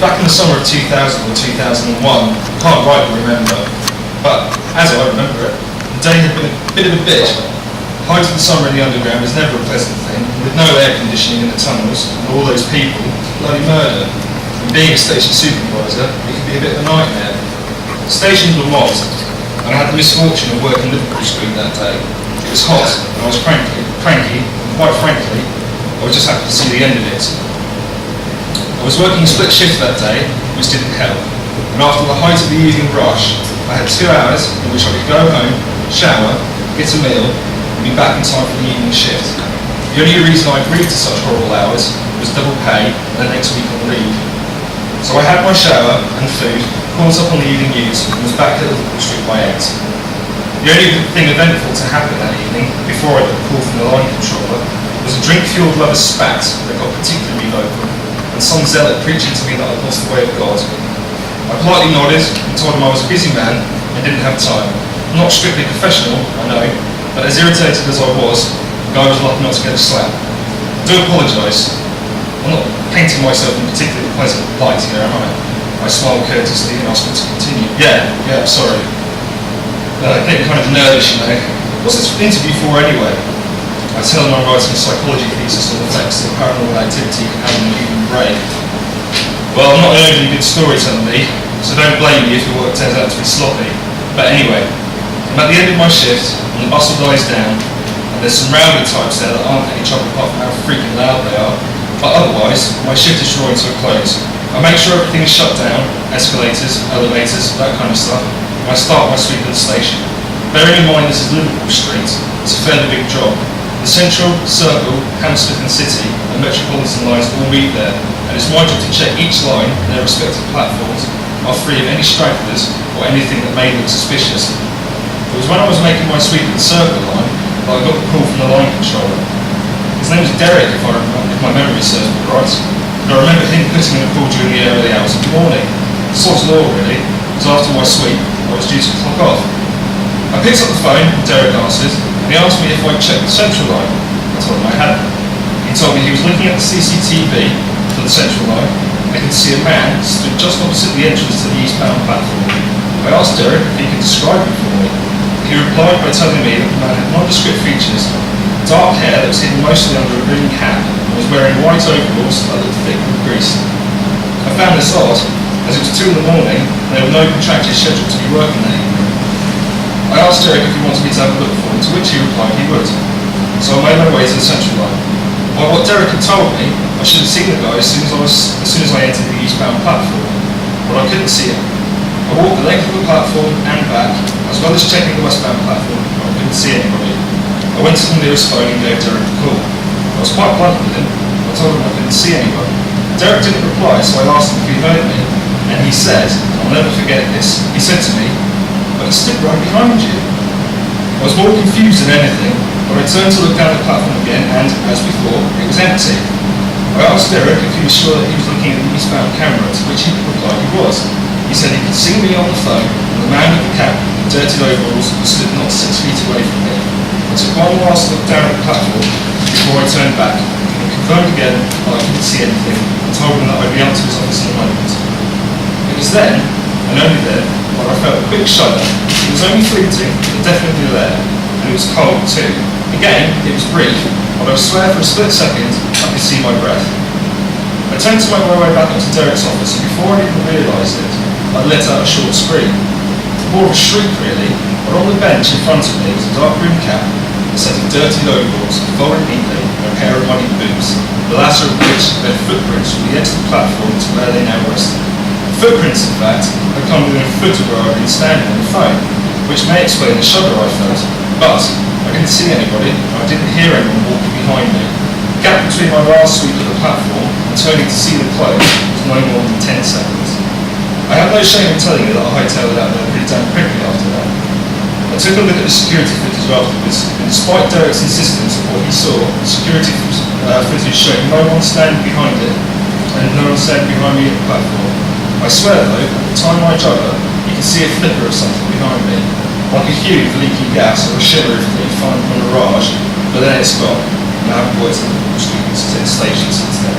back in the summer of 2000 or 2001, I can't rightly remember, but as I remember it, the day had been a bit of a bitch. Height of the summer in the underground is never a pleasant thing, with no air conditioning in the tunnels, and all those people, bloody murder. And being a station supervisor, it can be a bit of a nightmare. The stations were mobbed, and I had the misfortune of working Liverpool Street that day. It was hot, and I was cranky, and quite frankly, I was just happy to see the end of it. I was working a split shift that day, which didn't help, and after the height of the evening rush, I had 2 hours in which I could go home, shower, get a meal, and be back in time for the evening shift. The only reason I agreed to such horrible hours was double pay and the next week on leave. So I had my shower and food, caught up on the evening news, and was back at Liverpool Street by 8. The only thing eventful to happen that evening, before I got a call from the line controller, was a drink-fueled lover's spat that got particularly vocal, and some zealot preaching to me that I'd lost the way of God. I politely nodded and told him I was a busy man and didn't have time. Not strictly professional, I know, but as irritated as I was, the guy was lucky not to get a slap. I do apologise. I'm not painting myself in particularly pleasant light here, am I? I smiled courteously and asked him to continue. Yeah, sorry. Getting kind of nervous, you know. What's this interview for anyway? I tell him I'm writing a psychology thesis on the effects that paranormal activity can have on the human brain. Well, I'm not an overly good storyteller, me, so don't blame me if your work turns out to be sloppy. But anyway, I'm at the end of my shift, and the bustle dies down, and there's some rowdy types there that aren't any trouble apart from how freaking loud they are, but otherwise, my shift is drawing to a close. I make sure everything is shut down, escalators, elevators, that kind of stuff, and I start my sweep of the station. Bearing in mind this is Liverpool Street, it's a fairly big job. The Central, Circle, Hammersmith and City and Metropolitan lines all meet there, and it's my job to check each line and their respective platforms are free of any stragglers or anything that may look suspicious. It was when I was making my sweep of the Circle line that I got the call from the line controller. His name was Derek, if my memory serves me right, and I remember him putting in a call during the early hours of the morning. Sod's law, really, because after my sweep, I was due to clock off. I picked up the phone, and Derek answered, and he asked me if I'd checked the Central line. I told him I hadn't. He told me he was looking at the CCTV for the Central line, and he could see a man stood just opposite the entrance to the eastbound platform. I asked Derek if he could describe him for me. He replied by telling me that the man had nondescript features, dark hair that was hidden mostly under a green cap, and was wearing white overalls that looked thick with grease. I found this odd, as it was 2 in the morning, and there were no contractors scheduled to be working that evening. I asked Derek if he wanted me to have a look for him, to which he replied he would. So I made my way to the Central line. By what Derek had told me, I should have seen the guy as soon as I entered the eastbound platform, but I couldn't see him. I walked the length of the platform and back, as well as checking the westbound platform, but I couldn't see anybody. I went to the nearest phone and gave Derek a call. I was quite blunt with him. I told him I couldn't see anybody. Derek didn't reply, so I asked him if he heard me, and he said, I'll never forget this, he said to me, "But he stood right behind you." I was more confused than anything, but I turned to look down the platform again, and, as before, it was empty. I asked Derek if he was sure that he was looking at the eastbound camera, to which he replied he was. He said he could see me on the phone, and the man with the cap and dirty overalls stood not 6 feet away from me. I took one last look down at the platform before I turned back, and confirmed again that I couldn't see anything, and told him that I'd be up to his office in a moment. It was then, and only then, that I felt a quick shudder. It was only fleeting, but definitely there, and it was cold too. Again, it was brief, but I swear for a split second, I could see my breath. I turned to make my way back up to Derek's office, and before I even realised it, I let out a short scream. More of a shriek, really, but on the bench in front of me was a dark green cap, a set of dirty overalls, folded neatly, and a pair of muddy boots, the latter of which led footprints from the edge of the platform to where they now rested. The footprints, in fact, had come within a foot of where I'd been standing on the phone, which may explain the shudder I felt, but I didn't see anybody, and I didn't hear anyone walking behind me. The gap between my last sweep of the platform and turning to see the close was no more than 10 seconds. I have no shame in telling you that I hightailed it out there pretty damn quickly after that. I took a look at the security footage afterwards, and despite Derek's insistence on what he saw, the security footage showed no one standing behind it, and no one standing behind me at the platform. I swear though, at the time I jugger, you can see a flicker of something behind me, like a hue of leaking gas or a shimmer of being found from a mirage, but then it's gone, and I haven't worked at the station since then.